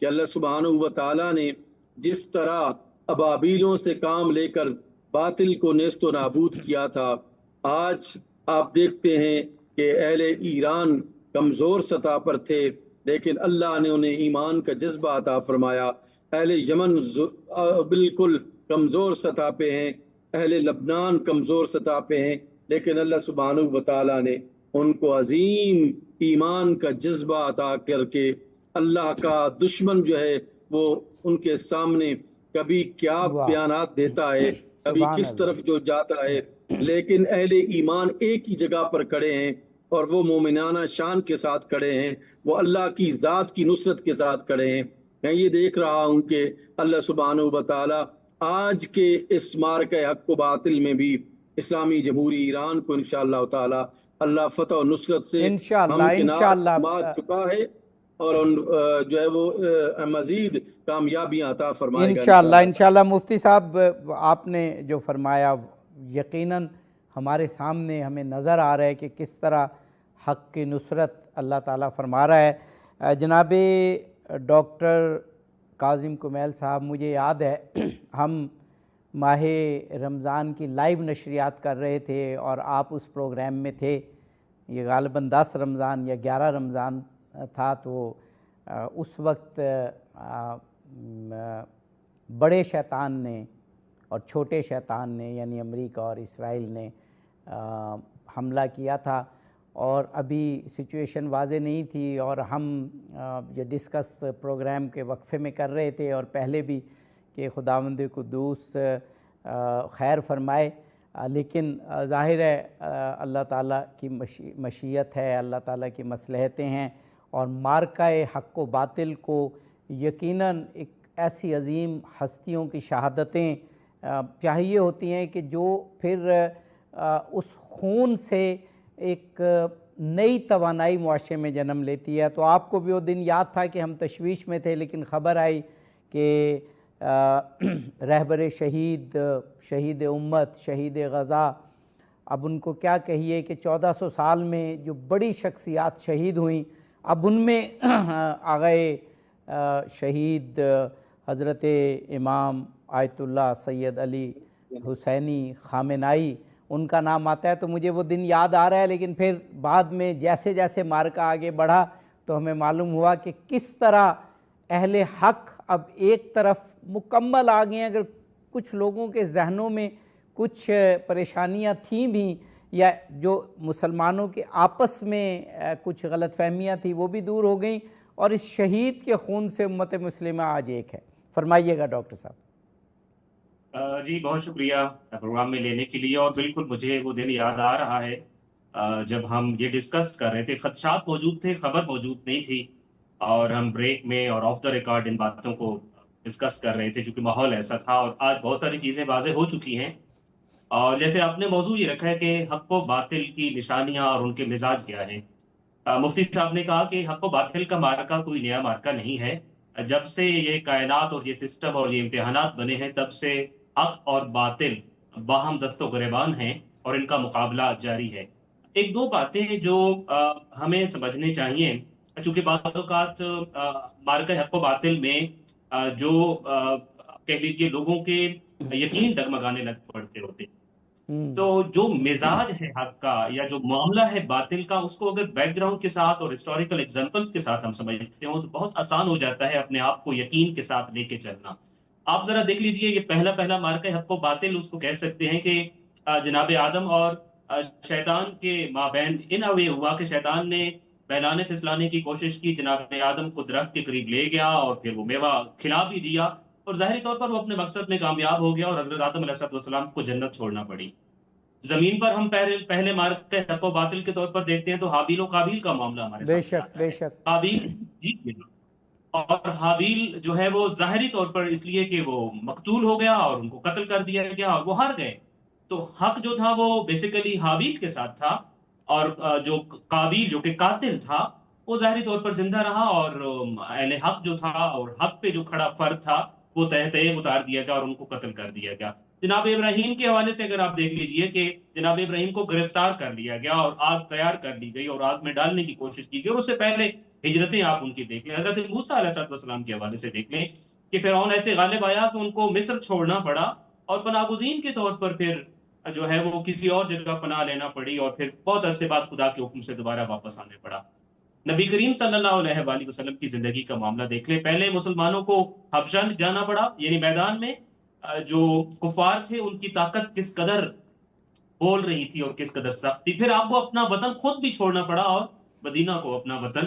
کہ اللہ سبحانہ و تعالیٰ نے جس طرح ابابیلوں سے کام لے کر باطل کو نیست و نابود کیا تھا، آج آپ دیکھتے ہیں کہ اہل ایران کمزور سطح پر تھے، لیکن اللہ نے انہیں ایمان کا جذبہ عطا فرمایا۔ اہل یمن بالکل کمزور سطح پہ ہیں، اہل لبنان کمزور سطح پہ ہیں، لیکن اللہ سبحانہ و تعالیٰ نے ان کو عظیم ایمان کا جذبہ عطا کر کے اللہ کا دشمن جو ہے وہ ان کے سامنے کبھی کیا واہ، بیانات دیتا ہے، کبھی سبحان کس اللہ، طرف جو جاتا ہے، لیکن اہل ایمان ایک ہی جگہ پر کھڑے ہیں اور وہ مومنانہ شان کے ساتھ کھڑے ہیں، وہ اللہ کی ذات کی نصرت کے ساتھ کھڑے ہیں۔ میں یہ دیکھ رہا ہوں کہ اللہ سبحانہ و تعالی آج کے اس معرکہ حق و باطل میں بھی اسلامی جمہوری ایران کو انشاءاللہ تعالی اللہ فتح و نصرت سے انشاءاللہ ہمکنار انشاءاللہ مات چکا ہے، اور ان جو ہے وہ مزید کامیابیاں عطا فرمائے گا انشاءاللہ انشاءاللہ۔ انشاءاللہ۔ مفتی صاحب، آپ نے جو فرمایا یقیناً ہمارے سامنے ہمیں نظر آ رہا ہے کہ کس طرح حق کی نصرت اللہ تعالیٰ فرما رہا ہے۔ جناب ڈاکٹر کاظم کمیل صاحب، مجھے یاد ہے ہم ماہ رمضان کی لائیو نشریات کر رہے تھے اور آپ اس پروگرام میں تھے، یہ غالباً 10 رمضان یا 11 رمضان تھا، تو اس وقت بڑے شیطان نے اور چھوٹے شیطان نے یعنی امریکہ اور اسرائیل نے حملہ کیا تھا، اور ابھی سچویشن واضح نہیں تھی، اور ہم یہ ڈسکس پروگرام کے وقفے میں کر رہے تھے اور پہلے بھی کہ خداوند قدوس خیر فرمائے، لیکن ظاہر ہے اللہ تعالیٰ کی مشیت ہے، اللہ تعالیٰ کی مصلحتیں ہیں، اور مارکہ حق و باطل کو یقیناً ایک ایسی عظیم ہستیوں کی شہادتیں چاہیے ہوتی ہیں کہ جو پھر اس خون سے ایک نئی توانائی معاشرے میں جنم لیتی ہے۔ تو آپ کو بھی وہ دن یاد تھا کہ ہم تشویش میں تھے، لیکن خبر آئی کہ رہبر شہید امت، شہید غزہ، اب ان کو کیا کہیے کہ 1400 سال میں جو بڑی شخصیات شہید ہوئیں، اب ان میں آغائے شہید حضرت امام آیت اللہ سید علی حسینی خامنائی، ان کا نام آتا ہے، تو مجھے وہ دن یاد آ رہا ہے۔ لیکن پھر بعد میں جیسے جیسے معرکہ آگے بڑھا تو ہمیں معلوم ہوا کہ کس طرح اہل حق اب ایک طرف مکمل آ گئے ہیں۔ اگر کچھ لوگوں کے ذہنوں میں کچھ پریشانیاں تھیں بھی، یا جو مسلمانوں کے آپس میں کچھ غلط فہمیاں تھیں، وہ بھی دور ہو گئیں، اور اس شہید کے خون سے امت مسلمہ آج ایک ہے۔ فرمائیے گا ڈاکٹر صاحب۔ جی بہت شکریہ پروگرام میں لینے کے لیے، اور بالکل مجھے وہ دن یاد آ رہا ہے جب ہم یہ ڈسکس کر رہے تھے، خدشات موجود تھے، خبر موجود نہیں تھی، اور ہم بریک میں اور آف دا ریکارڈ ان باتوں کو ڈسکس کر رہے تھے چونکہ ماحول ایسا تھا، اور آج بہت ساری چیزیں واضح ہو چکی ہیں۔ اور جیسے آپ نے موضوع یہ رکھا ہے کہ حق و باطل کی نشانیاں اور ان کے مزاج کیا ہیں، مفتی صاحب نے کہا کہ حق و باطل کا مارکہ کوئی نیا مارکہ نہیں ہے۔ جب سے یہ کائنات اور یہ سسٹم اور یہ امتحانات بنے ہیں، تب سے حق اور باطل باہم دست و گریبان ہیں اور ان کا مقابلہ جاری ہے۔ ایک دو باتیں جو ہمیں سمجھنے چاہیے، چونکہ بعض اوقات مارکہ حق و باطل میں جو کہہ لیجیے لوگوں کے یقین ڈگمگانے لگ پڑتے ہوتے، تو جو مزاج ہے حق کا یا جو معاملہ ہے باطل کا، اس کو اگر بیک گراؤنڈ کے ساتھ اور ہسٹوریکل ایگزامپلس کے ساتھ ہم سمجھتے ہوں تو بہت آسان ہو جاتا ہے اپنے آپ کو یقین کے ساتھ لے کے چلنا۔ آپ ذرا دیکھ لیجئے، یہ پہلا مارکہ حق و باطل اس کو کہہ سکتے ہیں کہ جناب آدم اور شیطان کے مابین ان اوے ہوا کہ شیطان نے بہلانے پھسلانے کی کوشش کی، جناب آدم کو درخت کے قریب لے گیا اور پھر وہ میوہ کھلا بھی دیا، اور ظاہری طور پر وہ اپنے مقصد میں کامیاب ہو گیا اور حضرت آدم علیہ السلام کو جنت چھوڑنا پڑی۔ زمین پر ہم پہلے مارکہ حق و باطل کے طور پر دیکھتے ہیں تو حابیل و قابیل کا معاملہ ہمارے سامنے آتا ہے۔ بے شک قابیل جیت گیا اور حابیل جو ہے وہ ظاہری طور پر اس لیے کہ وہ مقتول ہو گیا اور ان کو قتل کر دیا گیا اور وہ ہار گئے۔ تو حق جو تھا وہ بیسیکلی حابیل کے ساتھ تھا، اور جو قابیل جو کہ قاتل تھا وہ ظاہری طور پر زندہ رہا، اور اہل حق جو تھا اور حق پہ جو کھڑا فرد تھا وہ تیغ اتار دیا گیا اور ان کو قتل کر دیا گیا۔ جناب ابراہیم کے حوالے سے اگر آپ دیکھ لیجئے کہ جناب ابراہیم کو گرفتار کر لیا گیا اور آگ تیار کر لی گئی اور آگ میں ڈالنے کی کوشش کی گئی، اور اس سے پہلے ہجرتیں آپ ان کی دیکھ لیں، حضرت موسیٰ علیہ السلام کے حوالے سے دیکھ لیں کہ فرعون ایسے غالب آیا کہ ان کو مصر چھوڑنا پڑا اور پناہ گزین کے طور پر پھر جو ہے وہ کسی اور جگہ پناہ لینا پڑی، اور پھر بہت عرصے بعد خدا کے حکم سے دوبارہ واپس آنے پڑا۔ نبی کریم صلی اللہ علیہ وآلہ وسلم کی زندگی کا معاملہ دیکھ لیں، پہلے مسلمانوں کو حبشہ جانا پڑا، یعنی میدان میں جو کفار تھے ان کی طاقت کس قدر بول رہی تھی اور کس قدر سخت تھی، پھر آپ کو اپنا وطن خود بھی چھوڑنا پڑا اور مدینہ کو اپنا وطن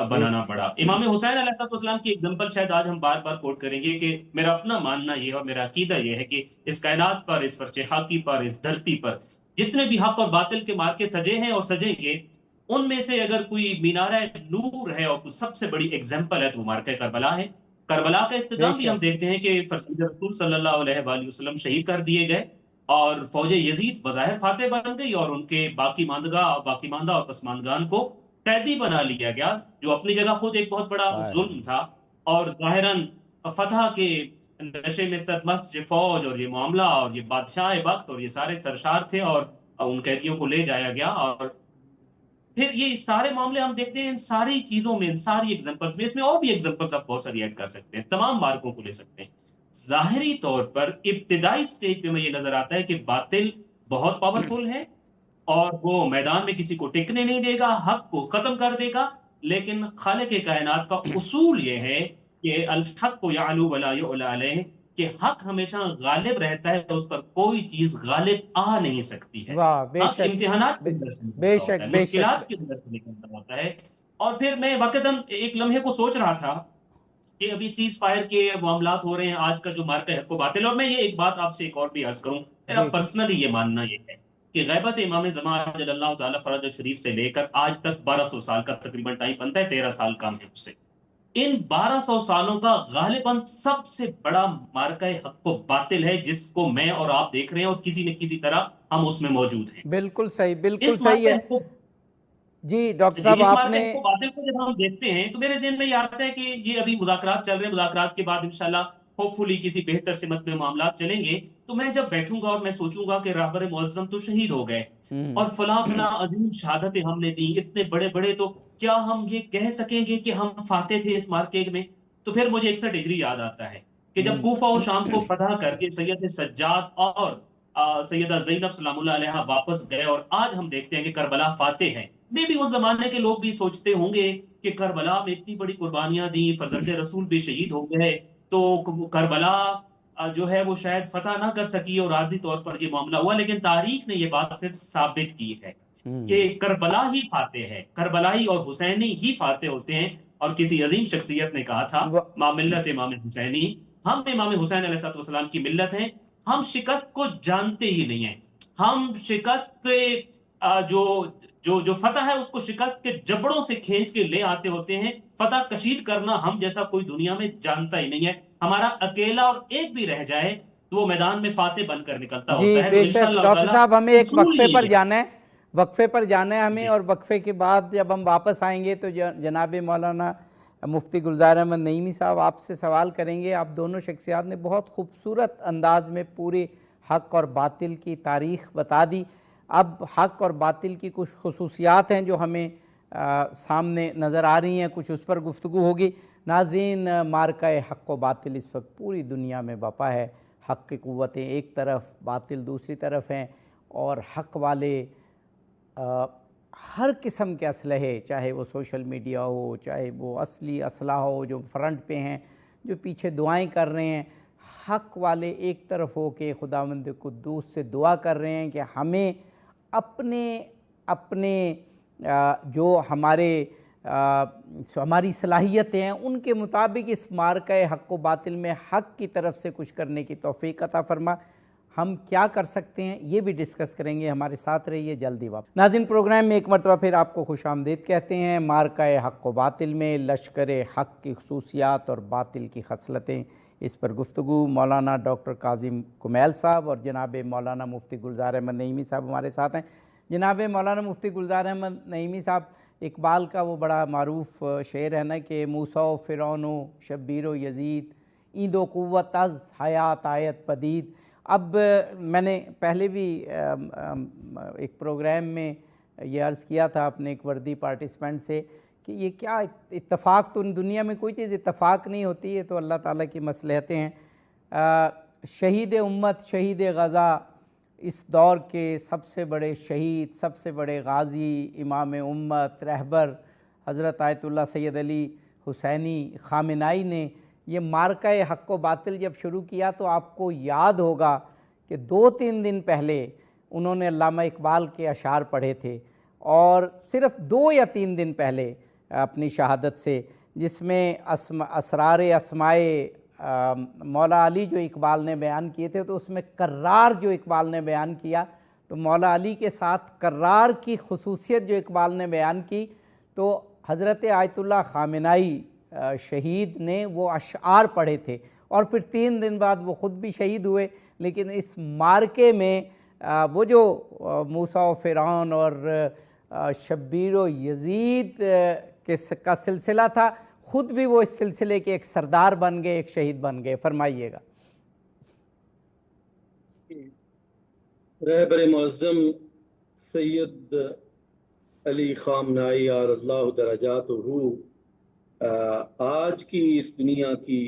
بنانا پڑا۔ امام حسین علیہ السلام کی ایگزامپل شاید آج ہم بار بار کوٹ کریں گے کہ میرا اپنا ماننا یہ اور میرا عقیدہ یہ ہے کہ اس کائنات پر، اس فرش خاکی پر، اس دھرتی پر جتنے بھی حق اور باطل کے مارکے سجے ہیں اور سجیں گے، ان میں سے اگر کوئی مینارہ نور ہے اور سب سے بڑی ایگزامپل ہے تو وہ مارکہ کربلا ہے۔ کربلا کا بے اختتام بھی ہم شک دیکھتے ہیں کہ فرزند رسول صلی اللہ علیہ وآلہ وسلم شہید کر دیے گئے اور فوج یزید بظاہر فاتح بن گئی، اور ان کے باقی ماندہ اور پسماندگان کو قیدی بنا لیا گیا، جو اپنی جگہ خود ایک بہت بڑا ظلم تھا، اور ظاہراً فتح کے نشے میں سرمست یہ فوج اور یہ معاملہ اور یہ بادشاہ وقت اور یہ سارے سرشار تھے، اور ان قیدیوں کو لے جایا گیا، اور پھر یہ سارے معاملے ہم دیکھتے ہیں ان ساری چیزوں میں، ان ساری ایگزامپلس میں، اس میں اور بھی ایگزامپلس آپ بہت ساری ایڈ کر سکتے ہیں، تمام مارکوں کو لے سکتے ہیں۔ ظاہری طور پر ابتدائی سٹیج پہ میں یہ نظر آتا ہے کہ باطل بہت پاورفل ہے اور وہ میدان میں کسی کو ٹکنے نہیں دے گا، حق کو ختم کر دے گا، لیکن خالق کائنات کا اصول یہ ہے کہ الحق یعلو ولا یعلی علیہ، کہ حق ہمیشہ غالب رہتا ہے، اس پر کوئی چیز غالب آ نہیں سکتی ہے۔ واہ، بے حق شک امتحانات کے بے اندر سے بے نکلتا ہوتا شک ہے، بے شک مشکلات کے اندر سے نکلتا ہوتا ہے۔ اور پھر میں وقتاً ایک لمحے کو سوچ رہا تھا کہ ابھی سیز فائر کے معاملات ہو رہے ہیں، آج کا جو مارکہ حق و باطل، اور میں یہ ایک بات آپ سے ایک اور بھی عرض کروں، میرا جی پرسنلی یہ ماننا یہ ہے کہ غیبت امام زمان جل اللہ تعالیٰ فرج شریف سے لے کر آج تک 1200 سال کا تقریباً ٹائم بنتا ہے، 13 سال کام ہے اس سے۔ ان 1200 سالوں کا غالباً سب سے بڑا مارکہ حق و باطل ہے، جس کو میں اور آپ دیکھ رہے ہیں، اور کسی نہ کسی طرح ہم اس میں موجود ہیں۔ بالکل صحیح، بالکل اس صحیح مارکہ ہے۔ حق و جی ڈاکٹر جی صاحب اس آپ مارکہ نے حق و باطل کو جب ہم دیکھتے ہیں تو میرے ذہن میں یہ آتا ہے کہ یہ ابھی مذاکرات چل رہے ہیں، مذاکرات کے بعد انشاءاللہ ہوپ فلی کسی بہتر سمت میں معاملات چلیں گے، تو میں جب بیٹھوں گا اور میں سوچوں گا کہ رہبر معظم تو شہید ہو گئے اور فلاں فلاں عظیم شہادتیں ہم نے دی، اتنے بڑے بڑے، تو کیا ہم یہ کہہ سکیں گے کہ ہم فاتح تھے اس مارکے میں؟ تو پھر مجھے 61 ہجری یاد آتا ہے کہ جب کوفہ و شام کو فتح کر کے سید سجاد اور سیدہ زینب سلام اللہ علیہ واپس گئے، اور آج ہم دیکھتے ہیں کہ کربلا فاتح ہے۔ میں بھی اس زمانے کے لوگ بھی سوچتے ہوں گے کہ کربلا میں اتنی بڑی قربانیاں دیں، فرزند رسول بھی شہید ہو گئے، تو کربلا جو ہے وہ شاید فتح نہ کر سکی اور عارضی طور پر یہ معاملہ ہوا، لیکن تاریخ نے یہ بات پھر ثابت کی ہے کہ کربلا ہی فاتح ہے، کربلائی اور حسینی ہی فاتح ہوتے ہیں۔ اور کسی عظیم شخصیت نے کہا تھا ما ملت امام حسینی، ہم امام حسین علیہ السلام کی ملت ہیں، ہم شکست کو جانتے ہی نہیں ہیں، ہم شکست کے جو فتح ہے اس کو شکست کے جبڑوں سے کھینچ کے لے آتے ہوتے ہیں۔ فتح کشید کرنا ہم جیسا کوئی دنیا میں جانتا ہی نہیں ہے، ہمارا اکیلا اور ایک بھی رہ جائے تو وہ میدان میں فاتح بن کر نکلتا جی ہوتا ہے۔ تو بے شک انشاءاللہ ڈاکٹر تعالیٰ صاحب ہمیں ایک اصول وقفے پر یہی ہے۔ جانا ہے، وقفے پر جانا ہے ہمیں، جی اور وقفے کے بعد جب ہم واپس آئیں گے تو جناب مولانا مفتی گلزار احمد نعیمی صاحب آپ سے سوال کریں گے۔ آپ دونوں شخصیات نے بہت خوبصورت انداز میں پورے حق اور باطل کی تاریخ بتا دی۔ اب حق اور باطل کی کچھ خصوصیات ہیں جو ہمیں سامنے نظر آ رہی ہیں، کچھ اس پر گفتگو ہوگی۔ ناظرین، مارکہ حق و باطل اس وقت پوری دنیا میں بپا ہے، حق کی قوتیں ایک طرف، باطل دوسری طرف ہیں، اور حق والے ہر قسم کے اسلحے، چاہے وہ سوشل میڈیا ہو، چاہے وہ اصلی اسلحہ ہو جو فرنٹ پہ ہیں، جو پیچھے دعائیں کر رہے ہیں، حق والے ایک طرف ہو کے خداوند قدوس سے دعا کر رہے ہیں کہ ہمیں اپنے جو ہماری صلاحیتیں ہیں ان کے مطابق اس مارکہ حق و باطل میں حق کی طرف سے کچھ کرنے کی توفیق عطا فرما۔ ہم کیا کر سکتے ہیں یہ بھی ڈسکس کریں گے، ہمارے ساتھ رہیے، جلدی واپس۔ ناظرین، پروگرام میں ایک مرتبہ پھر آپ کو خوش آمدید کہتے ہیں۔ مارکہ حق و باطل میں لشکر حق کی خصوصیات اور باطل کی خصلتیں، اس پر گفتگو مولانا ڈاکٹر کاظم کمیل صاحب اور جناب مولانا مفتی گلزار احمد نعیمی صاحب ہمارے ساتھ ہیں۔ جناب مولانا مفتی گلزار احمد نعیمی صاحب، اقبال کا وہ بڑا معروف شعر ہے نا کہ موسیٰ و فرعون و شبیر و یزید، این دو قوت از حیات آیت پدید۔ اب میں نے پہلے بھی ایک پروگرام میں یہ عرض کیا تھا اپنے ایک وردی پارٹیسپینٹ سے کہ یہ کیا اتفاق، تو دنیا میں کوئی چیز اتفاق نہیں ہوتی ہے، تو اللہ تعالیٰ کی مصلحتیں ہیں۔ شہید امت، شہید غزہ، اس دور کے سب سے بڑے شہید، سب سے بڑے غازی، امام امت، رہبر حضرت آیت اللہ سید علی حسینی خامنائی نے یہ مارکہ حق و باطل جب شروع کیا تو آپ کو یاد ہوگا کہ 2-3 دن پہلے انہوں نے علامہ اقبال کے اشعار پڑھے تھے، اور صرف 2 یا 3 دن پہلے اپنی شہادت سے، جس میں اسرار اسمائے مولا علی جو اقبال نے بیان کیے تھے، تو اس میں کرار جو اقبال نے بیان کیا، تو مولا علی کے ساتھ کرار کی خصوصیت جو اقبال نے بیان کی، تو حضرت آیت اللہ خامنائی شہید نے وہ اشعار پڑھے تھے، اور پھر 3 دن بعد وہ خود بھی شہید ہوئے۔ لیکن اس مارکے میں وہ جو موسیٰ و فرعون اور شبیر و یزید کا سلسلہ تھا، خود بھی وہ اس سلسلے کے ایک سردار بن گئے، ایک شہید بن گئے۔ فرمائیے گا۔ رہبر معظم سید علی خامنائی اور اللہ درجاتہ آج کی اس دنیا کی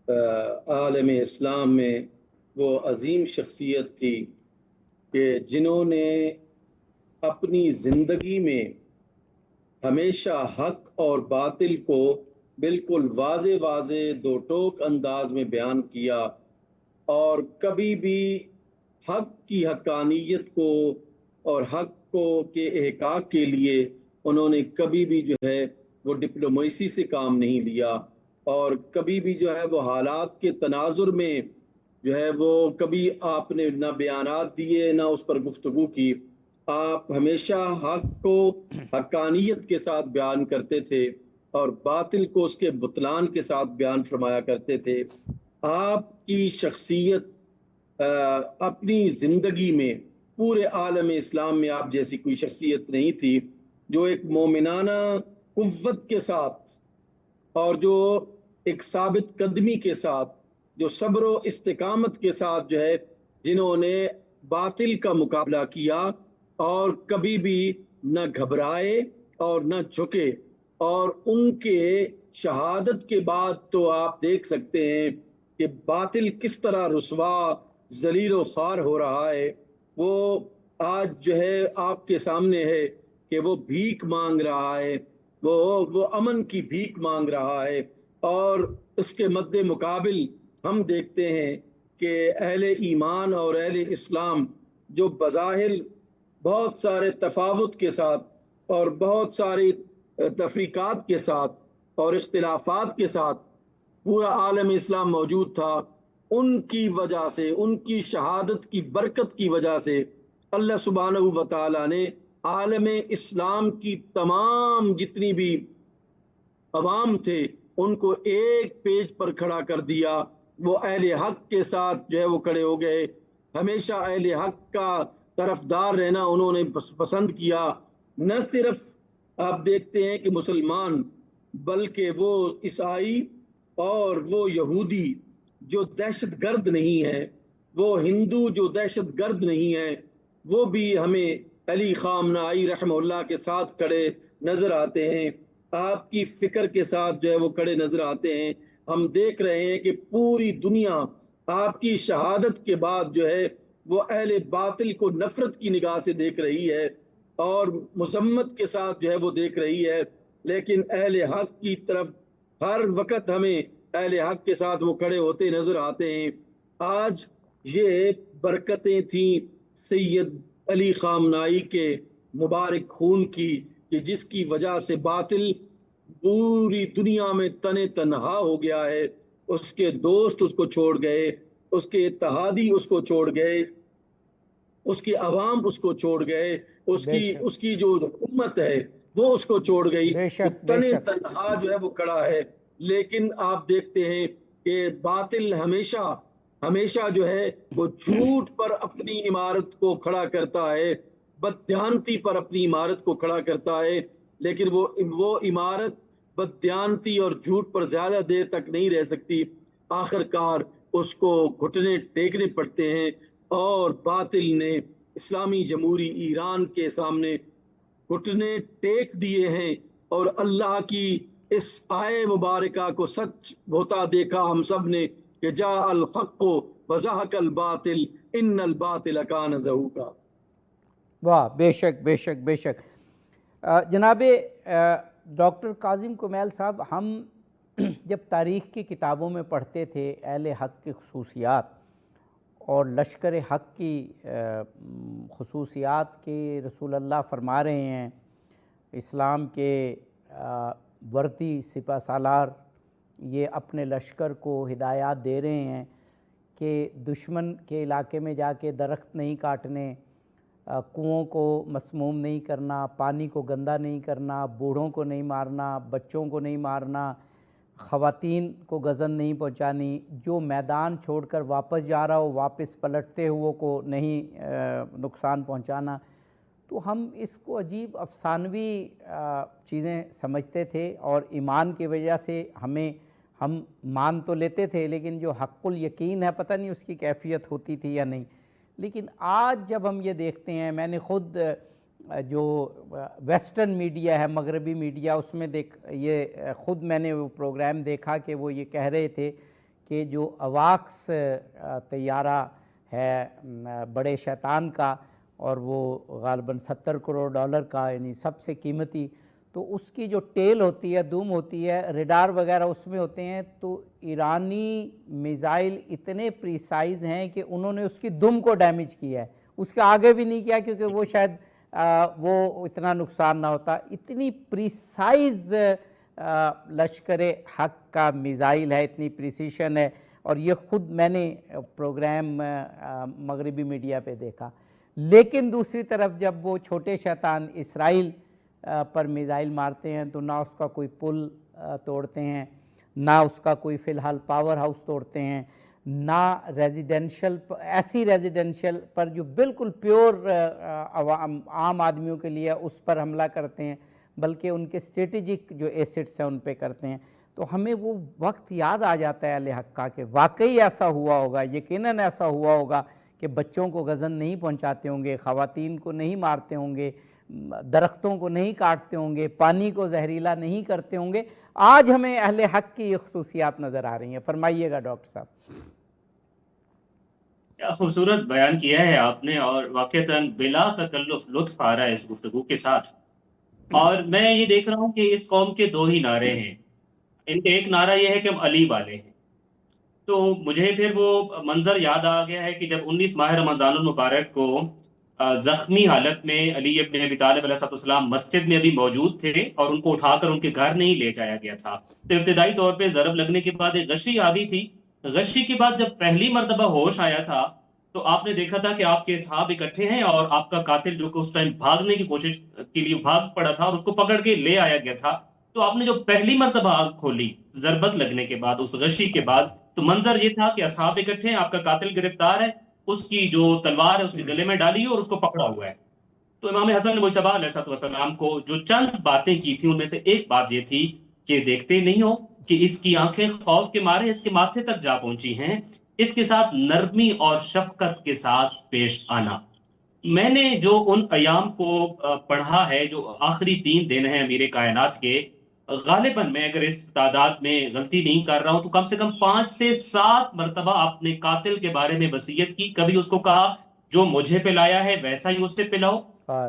عالم اسلام میں وہ عظیم شخصیت تھی کہ جنہوں نے اپنی زندگی میں ہمیشہ حق اور باطل کو بالکل واضح واضح دو ٹوک انداز میں بیان کیا، اور کبھی بھی حق کی حقانیت کو اور حق کو کے احقاق کے لیے انہوں نے کبھی بھی جو ہے وہ ڈپلومیسی سے کام نہیں لیا، اور کبھی بھی جو ہے وہ حالات کے تناظر میں جو ہے وہ کبھی آپ نے نہ بیانات دیے نہ اس پر گفتگو کی۔ آپ ہمیشہ حق کو حقانیت کے ساتھ بیان کرتے تھے اور باطل کو اس کے بطلان کے ساتھ بیان فرمایا کرتے تھے۔ آپ کی شخصیت اپنی زندگی میں پورے عالم اسلام میں آپ جیسی کوئی شخصیت نہیں تھی جو ایک مومنانہ قوت کے ساتھ اور جو ایک ثابت قدمی کے ساتھ، جو صبر و استقامت کے ساتھ جو ہے جنہوں نے باطل کا مقابلہ کیا اور کبھی بھی نہ گھبرائے اور نہ جھکے، اور ان کے شہادت کے بعد تو آپ دیکھ سکتے ہیں کہ باطل کس طرح رسوا ذلیل و خوار ہو رہا ہے۔ وہ آج جو ہے آپ کے سامنے ہے کہ وہ بھیک مانگ رہا ہے، وہ امن کی بھیک مانگ رہا ہے، اور اس کے مد مقابل ہم دیکھتے ہیں کہ اہل ایمان اور اہل اسلام جو بظاہر بہت سارے تفاوت کے ساتھ اور بہت ساری تفریقات کے ساتھ اور اختلافات کے ساتھ پورا عالم اسلام موجود تھا، ان کی وجہ سے، ان کی شہادت کی برکت کی وجہ سے اللہ سبحانہ و تعالیٰ نے عالم اسلام کی تمام جتنی بھی عوام تھے ان کو ایک پیج پر کھڑا کر دیا۔ وہ اہل حق کے ساتھ جو ہے وہ کھڑے ہو گئے، ہمیشہ اہل حق کا طرفدار رہنا انہوں نے پسند کیا۔ نہ صرف آپ دیکھتے ہیں کہ مسلمان، بلکہ وہ عیسائی اور وہ یہودی جو دہشت گرد نہیں ہے، وہ ہندو جو دہشت گرد نہیں ہے، وہ بھی ہمیں علی خامنائی رحمہ اللہ کے ساتھ کھڑے نظر آتے ہیں، آپ کی فکر کے ساتھ جو ہے وہ کھڑے نظر آتے ہیں۔ ہم دیکھ رہے ہیں کہ پوری دنیا آپ کی شہادت کے بعد جو ہے وہ اہل باطل کو نفرت کی نگاہ سے دیکھ رہی ہے اور مذمت کے ساتھ جو ہے وہ دیکھ رہی ہے، لیکن اہل حق کی طرف ہر وقت ہمیں اہل حق کے ساتھ وہ کھڑے ہوتے نظر آتے ہیں۔ آج یہ برکتیں تھیں سید علی خامنائی کے مبارک خون کی کہ جس کی وجہ سے باطل پوری دنیا میں تنہا ہو گیا ہے، اس کے دوست اس کو چھوڑ گئے، اس کے اتحادی اس کو چھوڑ گئے، اس کے عوام اس کو چھوڑ گئے، اس کی جو حکومت ہے وہ اس کو چھوڑ گئی، تنہا جو ہے وہ کھڑا ہے۔ لیکن آپ دیکھتے ہیں کہ باطل ہمیشہ جو ہے وہ جھوٹ پر اپنی عمارت کو کھڑا کرتا ہے، بددیانتی پر اپنی عمارت کو کھڑا کرتا ہے، لیکن وہ عمارت بددیانتی اور جھوٹ پر زیادہ دیر تک نہیں رہ سکتی، آخر کار اس کو گھٹنے ٹیکنے پڑتے ہیں، اور باطل نے اسلامی جمہوری ایران کے سامنے گھٹنے ٹیک دیے ہیں اور اللہ کی اس آئے مبارکہ کو سچ ہوتا دیکھا ہم سب نے کہ جاء الحق وزهق الباطل ان الباطل کان زہوقا۔ واہ، بے شک بے شک بے شک۔ جناب ڈاکٹر کاظم کمیل صاحب، ہم جب تاریخ کی کتابوں میں پڑھتے تھے اہل حق کی خصوصیات اور لشکر حق کی خصوصیات کے رسول اللہ فرما رہے ہیں، اسلام کے وردی سپہ سالار یہ اپنے لشکر کو ہدایات دے رہے ہیں کہ دشمن کے علاقے میں جا کے درخت نہیں کاٹنے، کنوؤں کو مسموم نہیں کرنا، پانی کو گندا نہیں کرنا، بوڑھوں کو نہیں مارنا، بچوں کو نہیں مارنا، خواتین کو غضن نہیں پہنچانی، جو میدان چھوڑ کر واپس جا رہا ہو واپس پلٹتے ہوئے کو نہیں نقصان پہنچانا۔ تو ہم اس کو عجیب افسانوی چیزیں سمجھتے تھے، اور ایمان کی وجہ سے ہم مان تو لیتے تھے، لیکن جو حق الیقین ہے پتہ نہیں اس کی کیفیت ہوتی تھی یا نہیں۔ لیکن آج جب ہم یہ دیکھتے ہیں، میں نے خود جو ویسٹرن میڈیا ہے، مغربی میڈیا، اس میں خود میں نے وہ پروگرام دیکھا کہ وہ یہ کہہ رہے تھے کہ جو اواکس طیارہ ہے بڑے شیطان کا، اور وہ غالباً $70 کروڑ کا، یعنی سب سے قیمتی، تو اس کی جو ٹیل ہوتی ہے، دوم ہوتی ہے، ریڈار وغیرہ اس میں ہوتے ہیں، تو ایرانی میزائل اتنے پریسائز ہیں کہ انہوں نے اس کی دم کو ڈیمیج کیا ہے، اس کے آگے بھی نہیں کیا کیونکہ وہ شاید وہ اتنا نقصان نہ ہوتا۔ اتنی پریسائز لشکر حق کا میزائل ہے، اتنی پریسیشن ہے، اور یہ خود میں نے پروگرام مغربی میڈیا پہ دیکھا۔ لیکن دوسری طرف جب وہ چھوٹے شیطان اسرائیل پر میزائل مارتے ہیں تو نہ اس کا کوئی پل توڑتے ہیں، نہ اس کا کوئی فی الحال پاور ہاؤس توڑتے ہیں، نہ ایسی ریزیڈنشل پر جو بالکل پیور عام آدمیوں کے لیے اس پر حملہ کرتے ہیں، بلکہ ان کے اسٹریٹجک جو ایسٹس ہیں ان پہ کرتے ہیں۔ تو ہمیں وہ وقت یاد آ جاتا ہے اہل حق کا کہ واقعی ایسا ہوا ہوگا، یقیناً ایسا ہوا ہوگا کہ بچوں کو غضن نہیں پہنچاتے ہوں گے، خواتین کو نہیں مارتے ہوں گے، درختوں کو نہیں کاٹتے ہوں گے، پانی کو زہریلا نہیں کرتے ہوں گے۔ آج ہمیں اہل حق کی یہ خصوصیات نظر آ رہی ہیں، فرمائیے گا ڈاکٹر صاحب۔ کیا خوبصورت بیان کیا ہے آپ نے، اور واقعتاً بلا تکلف لطف آ رہا ہے اس گفتگو کے ساتھ۔ اور میں یہ دیکھ رہا ہوں کہ اس قوم کے دو ہی نعرے ہیں۔ ان کے ایک نعرہ یہ ہے کہ ہم علی والے ہیں، تو مجھے پھر وہ منظر یاد آ گیا ہے کہ جب 19 ماہ رمضان المبارک کو زخمی حالت میں علی ابن ابی طالب علیہ السلام مسجد میں ابھی موجود تھے اور ان کو اٹھا کر ان کے گھر نہیں لے جایا گیا تھا، تو ابتدائی طور پہ ضرب لگنے کے بعد ایک غشی آ گئی تھی۔ غشی کے بعد جب پہلی مرتبہ ہوش آیا تھا تو آپ نے دیکھا تھا کہ آپ کے اصحاب اکٹھے ہیں اور آپ کا قاتل جو کہ اس ٹائم بھاگنے کی کوشش کے لیے بھاگ پڑا تھا اور اس کو پکڑ کے لے آیا گیا تھا، تو آپ نے جو پہلی مرتبہ آنکھ کھولی ضربت لگنے کے بعد، اس غشی کے بعد، تو منظر یہ تھا کہ اصحاب اکٹھے ہیں، آپ کا قاتل گرفتار ہے، اس کی جو تلوار ہے اس کے گلے میں ڈالی ہے اور اس کو پکڑا ہوا ہے۔ تو امام حسن مجتبیٰ علیہ السلام کو جو چند باتیں کی تھی ان میں سے ایک بات یہ تھی کہ دیکھتے نہیں ہو کہ اس کی آنکھیں خوف کے مارے اس کے ماتھے تک جا پہنچی ہیں، اس کے ساتھ نرمی اور شفقت کے ساتھ پیش آنا۔ میں نے جو ان ایام کو پڑھا ہے جو آخری 3 دن ہیں امیر کائنات کے، غالباً میں اگر اس تعداد میں غلطی نہیں کر رہا ہوں تو کم سے کم 5 سے 7 مرتبہ آپ نے قاتل کے بارے میں وصیت کی۔ کبھی اس کو کہا جو مجھے پلایا ہے ویسا ہی اسے پلاؤ،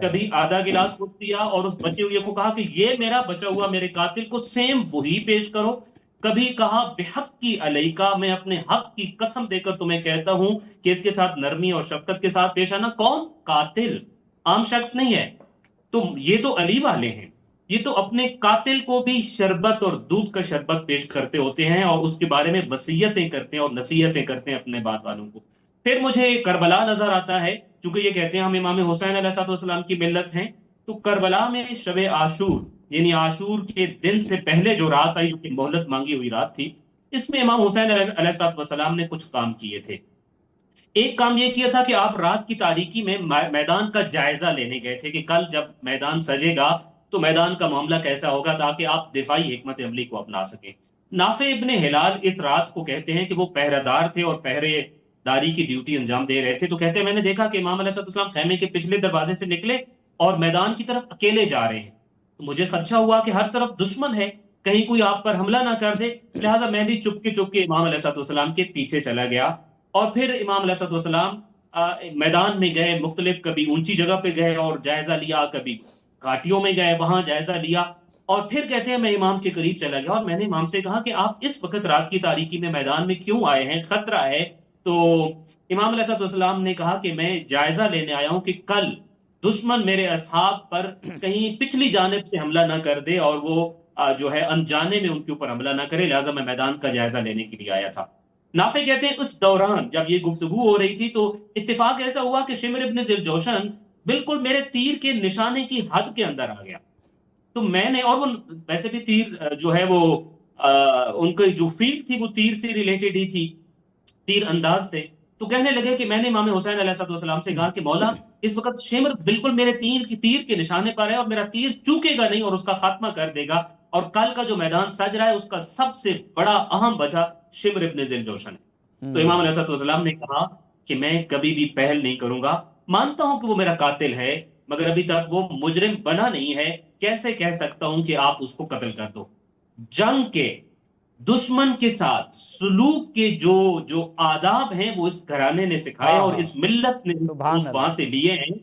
کبھی آدھا گلاس خود پیا اور اس بچے ہوئے کو کہا کہ یہ میرا بچا ہوا میرے قاتل کو سیم وہی پیش کرو، کبھی کہا بحق کی علیکہ، میں اپنے حق کی قسم دے کر تمہیں کہتا ہوں کہ اس کے ساتھ نرمی اور شفقت کے ساتھ پیش آنا۔ کون؟ قاتل، عام شخص نہیں ہے۔ تو یہ تو علی والے ہیں، یہ تو اپنے قاتل کو بھی شربت اور دودھ کا شربت پیش کرتے ہوتے ہیں اور اس کے بارے میں وصیتیں کرتے ہیں اور نصیحتیں کرتے ہیں اپنے بعد والوں کو۔ پھر مجھے کربلا نظر آتا ہے، چونکہ یہ کہتے ہیں ہم امام حسین علیہ السلام کی ملت ہیں، تو کربلا میں شب عاشور یعنی عاشور کے دن سے پہلے جو رات آئی جو کہ مہلت مانگی ہوئی رات تھی، اس میں امام حسین علیہ السلام نے کچھ کام کیے تھے۔ ایک کام یہ کیا تھا کہ آپ رات کی تاریکی میں میدان کا جائزہ لینے گئے تھے کہ کل جب میدان سجے گا تو میدان کا معاملہ کیسا ہوگا تاکہ آپ دفاعی حکمت عملی کو اپنا سکیں۔ نافع ابن ہلال اس رات کو کہتے ہیں کہ وہ پہرہ دار تھے اور پہرے داری کی ڈیوٹی انجام دے رہے تھے، تو کہتے ہیں میں نے دیکھا کہ امام علیہ السلام خیمے کے پچھلے دروازے سے نکلے اور میدان کی طرف اکیلے جا رہے ہیں، تو مجھے خدشہ ہوا کہ ہر طرف دشمن ہے، کہیں کوئی آپ پر حملہ نہ کر دے، لہٰذا میں بھی چپ کے امام علیہ السلام کے پیچھے چلا گیا، اور پھر امام علیہ السلام میدان میں گئے، مختلف کبھی اونچی جگہ پہ گئے اور جائزہ لیا، کبھی گھاٹیوں میں گئے وہاں جائزہ لیا، اور پھر کہتے ہیں میں امام کے قریب چلا گیا اور میں نے امام سے کہا کہ آپ اس وقت رات کی تاریکی میں میدان میں کیوں آئے ہیں، خطرہ ہے؟ تو امام علیہ السلام نے کہا کہ میں جائزہ لینے آیا ہوں کہ کل دشمن میرے اصحاب پر کہیں پچھلی جانب سے حملہ نہ کر دے اور وہ جو ہے انجانے میں ان کے اوپر حملہ نہ کرے، لہٰذا میں میدان کا جائزہ لینے کے لیے آیا تھا۔ نافع کہتے ہیں اس دوران جب یہ گفتگو ہو رہی تھی تو اتفاق ایسا ہوا کہ شمر ابن ذوالجوشن بالکل میرے تیر کے نشانے کی حد کے اندر آ گیا، تو میں نے، اور وہ ویسے بھی تیر جو ہے وہ ان کی جو فیلڈ تھی وہ تیر سے ریلیٹڈ ہی تھی، تیر انداز تھے، تو کہنے لگے کہ میں نے امام حسین علیہ السلام سے کہا کہ مولا اس وقت شمر بالکل میرے تیر کے نشانے پر ہے اور میرا تیر چوکے گا نہیں اور اس کا خاتمہ کر دے گا، اور کل کا جو میدان سج رہا ہے اس کا سب سے بڑا اہم وجہ شمر ابن ذوالجوشن ہے۔ تو امام علیہ السلام نے کہا کہ میں کبھی بھی پہل نہیں کروں گا، مانتا ہوں کہ وہ میرا قاتل ہے مگر ابھی تک وہ مجرم بنا نہیں ہے، کیسے کہہ سکتا ہوں کہ آپ اس کو قتل کر دو؟ جنگ کے، دشمن کے ساتھ سلوک کے جو آداب ہیں وہ اس گھرانے نے سکھائے اور اس ملت نے سبحان اس وہاں سے لیے ہیں،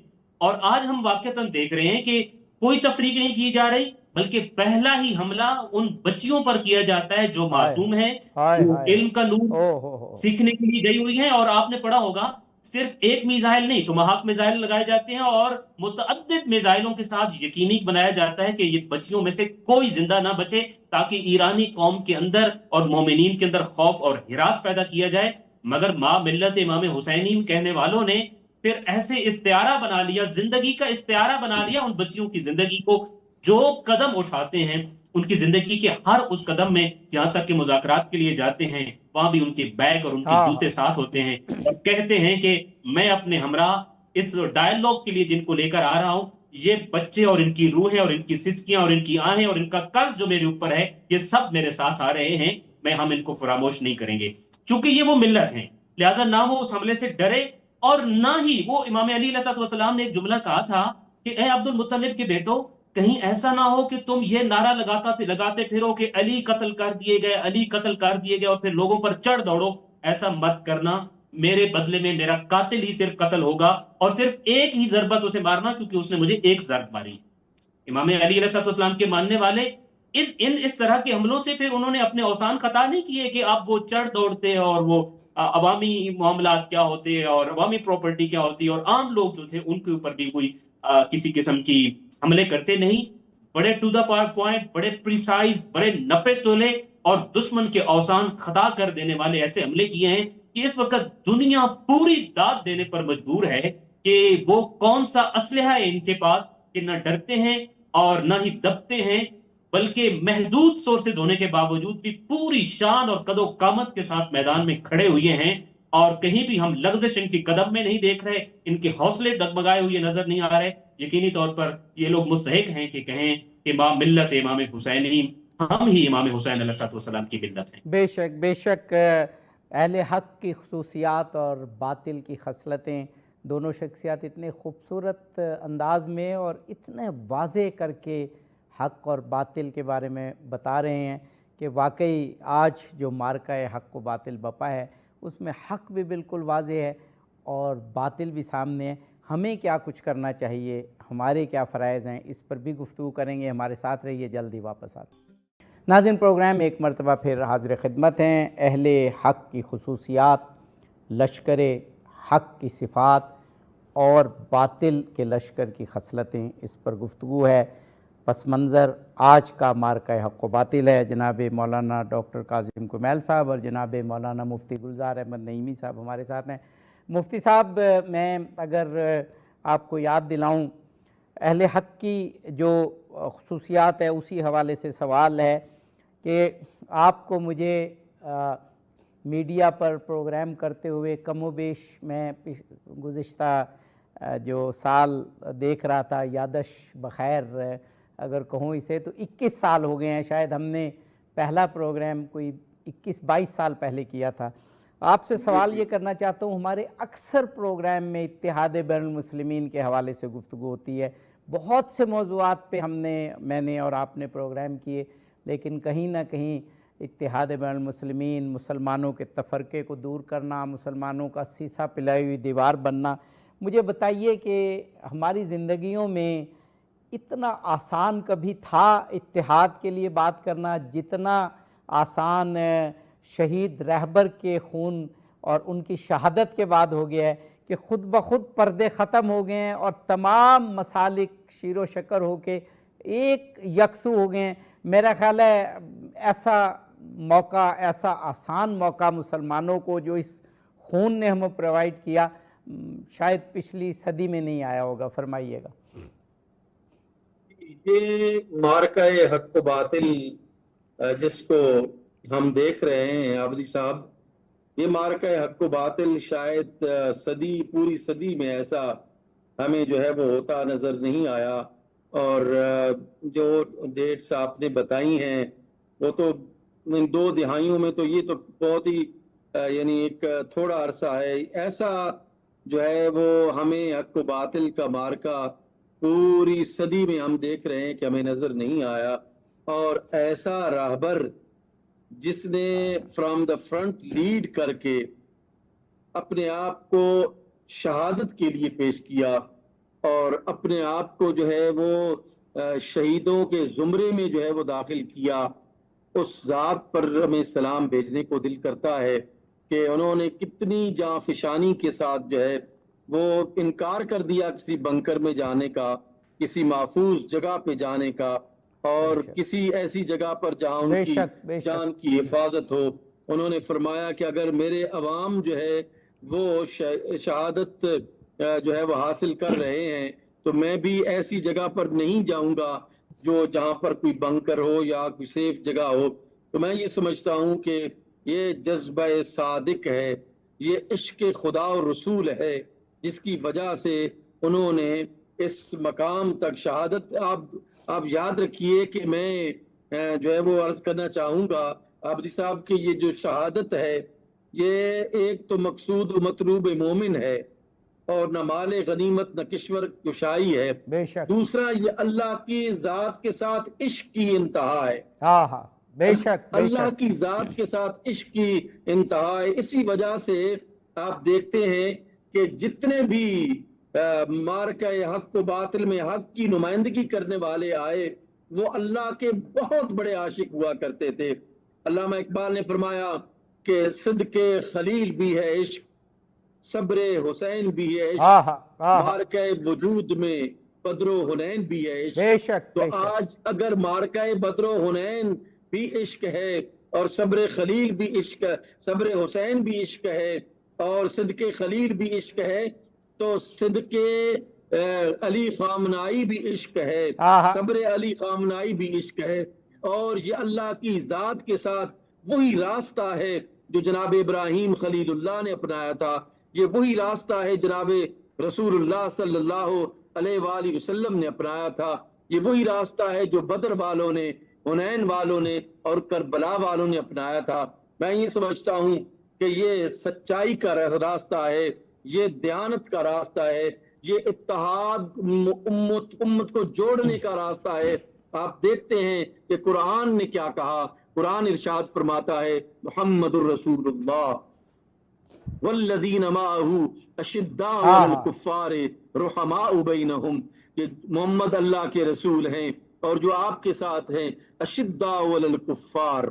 اور آج ہم واقعتاً دیکھ رہے ہیں کہ کوئی تفریق نہیں کی جا رہی، بلکہ پہلا ہی حملہ ان بچیوں پر کیا جاتا ہے جو معصوم ہیں، جو علم کا نور سیکھنے کے لیے گئی ہوئی ہیں، اور آپ نے پڑھا ہوگا صرف ایک میزائل نہیں، ٹماہاک میزائل لگائے جاتے ہیں اور متعدد میزائلوں کے ساتھ یقینی بنایا جاتا ہے کہ یہ بچیوں میں سے کوئی زندہ نہ بچے، تاکہ ایرانی قوم کے اندر اور مومنین کے اندر خوف اور ہراس پیدا کیا جائے۔ مگر ماں ملت امام حسینی کہنے والوں نے پھر ایسے استعارہ بنا لیا، زندگی کا استعارہ بنا لیا ان بچیوں کی زندگی کو، جو قدم اٹھاتے ہیں ان کی زندگی کے ہر اس قدم میں، جہاں تک کہ مذاکرات کے لیے جاتے ہیں وہاں بھی ان کے بیگ اور ان کے جوتے ساتھ ہوتے ہیں، اور کہتے ہیں کہ میں اپنے ہمراہ اس ڈائلوگ کے لیے جن کو لے کر آ رہا ہوں، یہ بچے اور ان کی روحیں اور ان کی سسکیاں اور ان کی آہیں اور ان کا قرض جو میرے اوپر ہے، یہ سب میرے ساتھ آ رہے ہیں، ہم ان کو فراموش نہیں کریں گے، چونکہ یہ وہ ملت ہیں، لہٰذا نہ وہ اس حملے سے ڈرے، اور نہ ہی وہ امام علی علیہ السلام نے ایک جملہ کہا تھا کہ اے عبد المطلب کے بیٹو، کہیں ایسا نہ ہو کہ تم یہ نعرہ لگاتے پھرو کہ علی قتل کر دیے گئے، علی قتل کر دیے گئے، اور پھر لوگوں پر چڑھ دوڑو، ایسا مت کرنا، میرے بدلے میں میرا قاتل ہی صرف قتل ہوگا، اور صرف ایک ہی ضربت اسے مارنا کیونکہ اس نے مجھے ایک ضرب ماری۔ امام علی علیہ السلام کے ماننے والے اس طرح کے حملوں سے پھر انہوں نے اپنے اوسان خطا نہیں کیے کہ اب وہ چڑھ دوڑتے اور وہ عوامی معاملات کیا ہوتے اور عوامی پراپرٹی کیا ہوتی اور عام لوگ جو تھے ان کے اوپر بھی کوئی کسی قسم کی حملے کرتے نہیں، بڑے ٹو دا پوائنٹ، بڑے پریسائز، بڑے نپے تولے اور دشمن کے اوسان خطا کر دینے والے ایسے حملے کیے ہیں کہ اس وقت دنیا پوری داد دینے پر مجبور ہے کہ وہ کون سا اسلحہ ہے ان کے پاس کہ نہ ڈرتے ہیں اور نہ ہی دبتے ہیں، بلکہ محدود سورسز ہونے کے باوجود بھی پوری شان اور قد و قامت کے ساتھ میدان میں کھڑے ہوئے ہیں، اور کہیں بھی ہم لغزش ان کی قدم میں نہیں دیکھ رہے، ان کے حوصلے ڈگمگائے ہوئے نظر نہیں آ رہے۔ یقینی طور پر یہ لوگ مستحق ہیں کہ کہیں کہ ماں ملت امام حسینی، ہم ہی امام حسین علیہ السلام کی ملت ہیں۔ بے شک اہل حق کی خصوصیات اور باطل کی خصلتیں، دونوں شخصیات اتنے خوبصورت انداز میں اور اتنے واضح کر کے حق اور باطل کے بارے میں بتا رہے ہیں کہ واقعی آج جو مارکہ حق و باطل بپا ہے اس میں حق بھی بالکل واضح ہے اور باطل بھی سامنے ہے۔ ہمیں کیا کچھ کرنا چاہیے، ہمارے کیا فرائض ہیں، اس پر بھی گفتگو کریں گے، ہمارے ساتھ رہیے، جلدی واپس آتے ہیں۔ ناظرین، پروگرام ایک مرتبہ پھر حاضر خدمت ہیں۔ اہل حق کی خصوصیات، لشکر حق کی صفات اور باطل کے لشکر کی خصلتیں، اس پر گفتگو ہے۔ پس منظر آج کا مارکہ حق و باطل ہے۔ جناب مولانا ڈاکٹر کاظم کمیل صاحب اور جناب مولانا مفتی گلزار احمد نعیمی صاحب ہمارے ساتھ ہیں۔ مفتی صاحب، میں اگر آپ کو یاد دلاؤں، اہل حق کی جو خصوصیات ہے اسی حوالے سے سوال ہے کہ آپ کو مجھے میڈیا پر پروگرام کرتے ہوئے کم و بیش میں گزشتہ جو سال دیکھ رہا تھا، یادش بخیر اگر کہوں اسے، تو 21 سال ہو گئے ہیں، شاید ہم نے پہلا پروگرام کوئی 21-22 سال پہلے کیا تھا۔ آپ سے سوال یہ کرنا چاہتا ہوں، ہمارے اکثر پروگرام میں اتحاد بین المسلمین کے حوالے سے گفتگو ہوتی ہے، بہت سے موضوعات پہ میں نے اور آپ نے پروگرام کیے، لیکن کہیں نہ کہیں اتحاد بین المسلمین، مسلمانوں کے تفرقے کو دور کرنا، مسلمانوں کا سیسا پلائی ہوئی دیوار بننا. مجھے بتائیے کہ ہماری زندگیوں میں اتنا آسان کبھی تھا اتحاد کے لیے بات کرنا جتنا آسان شہید رہبر کے خون اور ان کی شہادت کے بعد ہو گیا ہے کہ خود بخود پردے ختم ہو گئے ہیں اور تمام مسالک شیر و شکر ہو کے ایک یکسو ہو گئے ہیں. میرا خیال ہے ایسا موقع، ایسا آسان موقع مسلمانوں کو جو اس خون نے ہمیں پرووائڈ کیا شاید پچھلی صدی میں نہیں آیا ہوگا. فرمائیے گا. یہ مارکہ حق و باطل جس کو ہم دیکھ رہے ہیں عابدی صاحب، یہ مارکہ حق و باطل شاید پوری صدی میں ایسا ہمیں جو ہے وہ ہوتا نظر نہیں آیا. اور جو ڈیٹس آپ نے بتائی ہیں وہ تو 2 دہائیوں میں تو یہ تو بہت ہی یعنی ایک تھوڑا عرصہ ہے. ایسا جو ہے وہ ہمیں حق و باطل کا مارکہ پوری صدی میں ہم دیکھ رہے ہیں کہ ہمیں نظر نہیں آیا. اور ایسا راہبر جس نے فرام دا فرنٹ لیڈ کر کے اپنے آپ کو شہادت کے لیے پیش کیا اور اپنے آپ کو جو ہے وہ شہیدوں کے زمرے میں جو ہے وہ داخل کیا، اس ذات پر ہمیں سلام بھیجنے کو دل کرتا ہے کہ انہوں نے کتنی جاں فشانی کے ساتھ جو ہے وہ انکار کر دیا کسی بنکر میں جانے کا، کسی محفوظ جگہ پہ جانے کا، اور کسی ایسی جگہ پر جہاں ان کی جان کی حفاظت ہو. انہوں نے فرمایا کہ اگر میرے عوام جو ہے وہ شہادت جو ہے وہ حاصل کر رہے ہیں تو میں بھی ایسی جگہ پر نہیں جاؤں گا جو جہاں پر کوئی بنکر ہو یا کوئی سیف جگہ ہو. تو میں یہ سمجھتا ہوں کہ یہ جذبہ صادق ہے، یہ عشق خدا اور رسول ہے جس کی وجہ سے انہوں نے اس مقام تک شہادت. آپ یاد رکھیے کہ میں جو ہے وہ عرض کرنا چاہوں گا عابدی صاحب کہ یہ جو شہادت ہے یہ ایک تو مقصود و مطلوب مومن ہے اور نہ مال غنیمت نہ کشور کشائی ہے. دوسرا یہ اللہ کی ذات کے ساتھ عشق کی انتہا ہے. بے شک اللہ کی ذات کے ساتھ عشق کی انتہا ہے. اسی وجہ سے آپ دیکھتے ہیں کہ جتنے بھی مارکہ حق و باطل میں حق کی نمائندگی کرنے والے آئے وہ اللہ کے بہت بڑے عاشق ہوا کرتے تھے. علامہ اقبال نے فرمایا کہ صدق خلیل بھی ہے عشق، صبر حسین بھی ہے عشق، مارکہ وجود میں بدر و حنین بھی ہے عشق. تو آج اگر مارکہ بدر و حنین بھی عشق ہے اور صبر خلیل بھی عشق، صبر حسین بھی عشق ہے اور صدق خلیل بھی عشق ہے تو صدق علی خامنائی بھی عشق ہے، صبر علی خامنائی بھی عشق ہے. اور یہ اللہ کی ذات کے ساتھ وہی راستہ ہے جو جناب ابراہیم خلیل اللہ نے اپنایا تھا. یہ وہی راستہ ہے جناب رسول اللہ صلی اللہ علیہ وآلہ وسلم نے اپنایا تھا. یہ وہی راستہ ہے جو بدر والوں نے، حنین والوں نے اور کربلا والوں نے اپنایا تھا. میں یہ سمجھتا ہوں کہ یہ سچائی کا راستہ ہے، یہ دیانت کا راستہ ہے، یہ اتحاد امت کو جوڑنے کا راستہ ہے. آپ دیکھتے ہیں کہ قرآن نے کیا کہا. قرآن ارشاد فرماتا ہے محمد الرسول اللہ والذین معہ اشداء علی الکفار رحماء بینہم. یہ محمد اللہ کے رسول ہیں اور جو آپ کے ساتھ ہیں اشداء علی الکفار،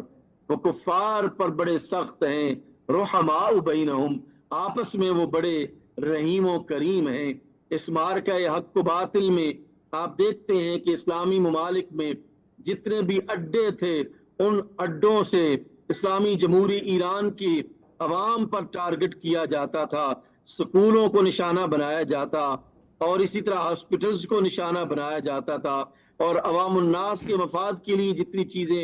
وہ کفار پر بڑے سخت ہیں، رحماء بینہم، آپس میں وہ بڑے رحیم و کریم ہیں. اس مارکہ حق و باطل میں آپ دیکھتے ہیں کہ اسلامی ممالک میں جتنے بھی اڈے تھے ان اڈوں سے اسلامی جمہوری ایران کی عوام پر ٹارگٹ کیا جاتا تھا، سکولوں کو نشانہ بنایا جاتا اور اسی طرح ہاسپٹلز کو نشانہ بنایا جاتا تھا اور عوام الناس کے مفاد کے لیے جتنی چیزیں